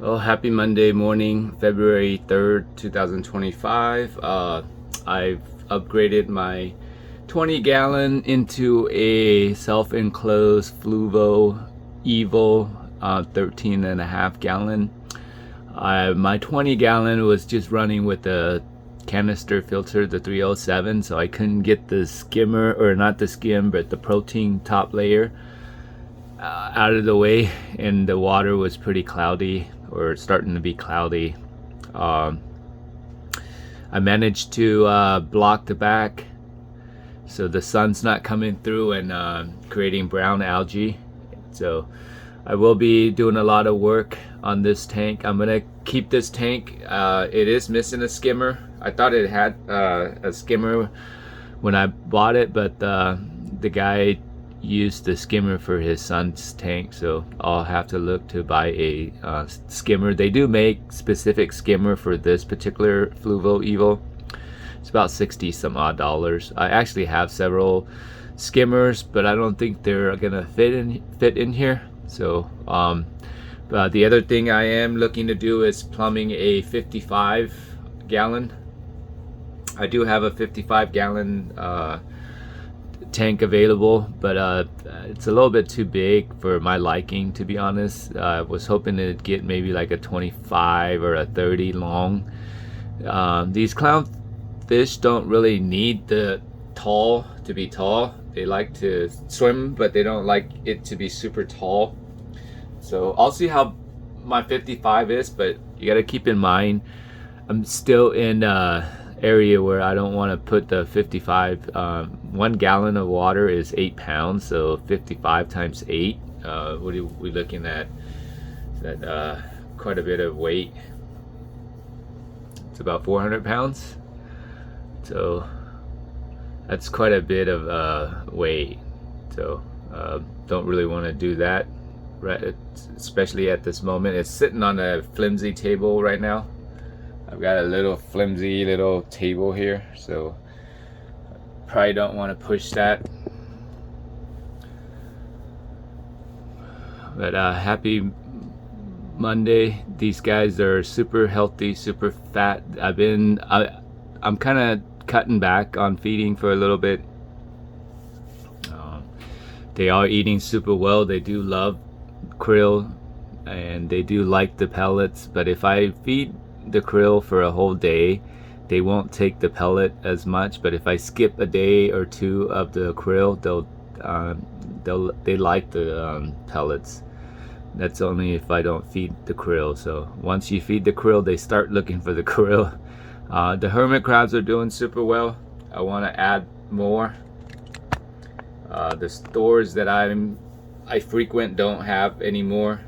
Well, happy Monday morning, February 3rd, 2025. I've upgraded my 20 gallon into a self-enclosed Fluval Evo 13 and a half gallon. My 20 gallon was just running with the canister filter, the 307, so I couldn't get the skimmer, or not the skim, but the protein top layer out of the way, and the water was pretty cloudy, or starting to be cloudy. I managed to block the back so the sun's not coming through and creating brown algae. So I will be doing a lot of work on this tank. I'm gonna keep this tank. It is missing a skimmer. I thought it had a skimmer when I bought it, but the guy used the skimmer for his son's tank, so I'll have to look to buy a skimmer. They do make specific skimmer for this particular Fluval Evo. It's about 60 some odd dollars. I actually have several skimmers, but I don't think they're gonna fit in here. So the other thing I am looking to do is plumbing a 55 gallon. I do have a 55 gallon tank available, but it's a little bit too big for my liking, to be honest. I was hoping to get maybe like a 25 or a 30 long. These clownfish don't really need the tall to be tall. They like to swim, but they don't like it to be super tall. So I'll see how my 55 is, but you got to keep in mind I'm still in area where I don't want to put the 55. 1 gallon of water is 8 pounds, so 55 times 8, what are we looking at? That quite a bit of weight. It's about 400 pounds, so that's quite a bit of weight. So don't really want to do that, right? Especially at this moment. It's sitting on a flimsy table right now. I've got a little flimsy little table here, so probably don't want to push that. But happy Monday. These guys are super healthy, super fat. I'm kind of cutting back on feeding for a little bit. They are eating super well. They do love krill and they do like the pellets, but if I feed the krill for a whole day, they won't take the pellet as much. But if I skip a day or two of the krill, they like the pellets. That's only if I don't feed the krill. So once you feed the krill, they start looking for the krill. The hermit crabs are doing super well. I want to add more. The stores that I frequent don't have any more.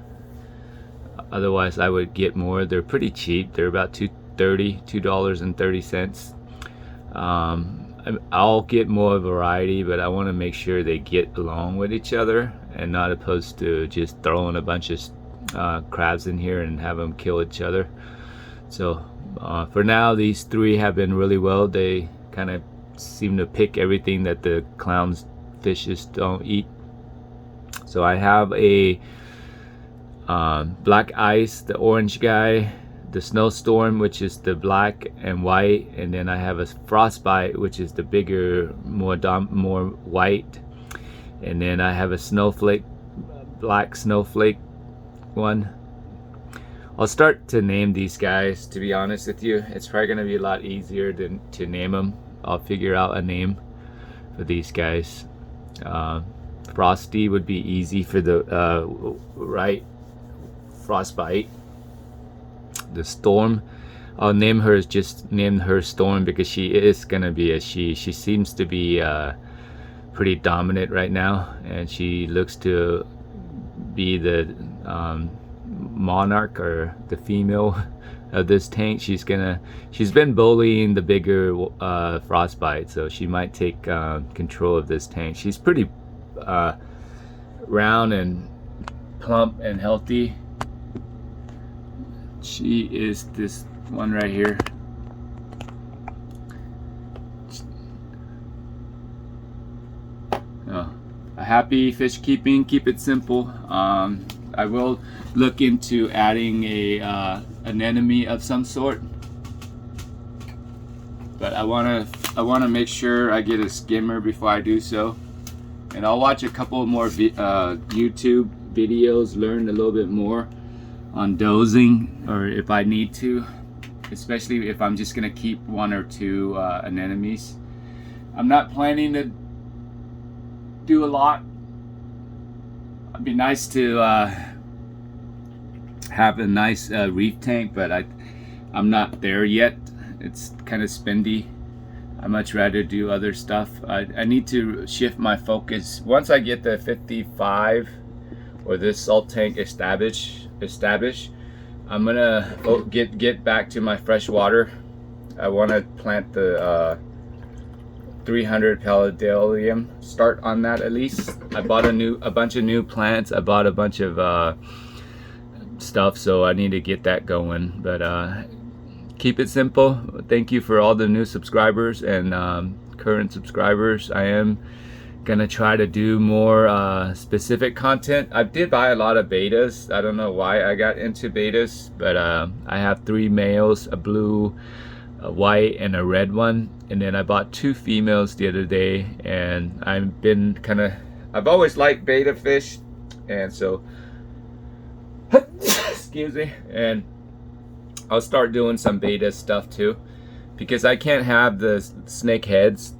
Otherwise I would get more. They're pretty cheap. They're about $2.30. I'll get more variety, but I want to make sure they get along with each other, and not opposed to just throwing a bunch of crabs in here and have them kill each other. So for now, these three have been really well. They kind of seem to pick everything that the clownfishes don't eat. So I have a black ice, the orange guy, the snowstorm, which is the black and white, and then I have a frostbite, which is the bigger, more white, and then I have a snowflake, black snowflake one. I'll start to name these guys, to be honest with you. It's probably going to be a lot easier than to name them. I'll figure out a name for these guys. Frosty would be easy for the right frostbite. The storm, I'll name her Storm, because she is gonna be a she seems to be pretty dominant right now, and she looks to be the monarch, or the female of this tank. She's been bullying the bigger frostbite, so she might take control of this tank. She's pretty round and plump and healthy. She is this one right here. A happy fish keeping. Keep it simple. I will look into adding an anemone of some sort, but I wanna make sure I get a skimmer before I do so. And I'll watch a couple more YouTube videos, learn a little bit more on dosing, or if I need to, especially if I'm just gonna keep 1 or 2 anemones. I'm not planning to do a lot. It'd be nice to have a nice reef tank, but I'm not there yet. It's kind of spendy. I much rather do other stuff. I need to shift my focus. Once I get the 55 or this salt tank established, I'm gonna get back to my fresh water. I want to plant the 300 paludarium. Start on that at least. I bought a bunch of new plants. I bought a bunch of stuff, so I need to get that going. But keep it simple. Thank you for all the new subscribers and current subscribers. I am gonna try to do more specific content. I did buy a lot of betas. I don't know why I got into betas, but I have 3 males, a blue, a white, and a red one. And then I bought 2 females the other day, and I've always liked beta fish, and so excuse me, and I'll start doing some beta stuff too, because I can't have the snake heads.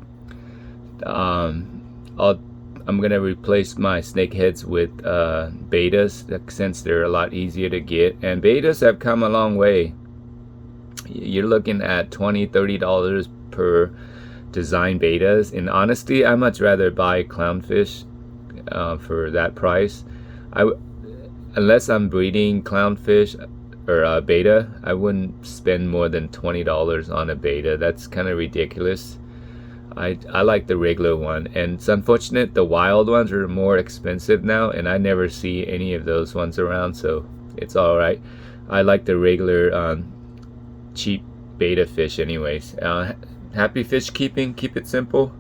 I'm gonna replace my snake heads with betas, since they're a lot easier to get, and betas have come a long way. You're looking at $20-$30 per design betas, and honestly I much rather buy clownfish for that price. Unless I'm breeding clownfish or beta, I wouldn't spend more than $20 on a beta. That's kind of ridiculous. I like the regular one, and it's unfortunate the wild ones are more expensive now, and I never see any of those ones around, so it's all right. I like the regular cheap beta fish anyways. Happy fish keeping. Keep it simple.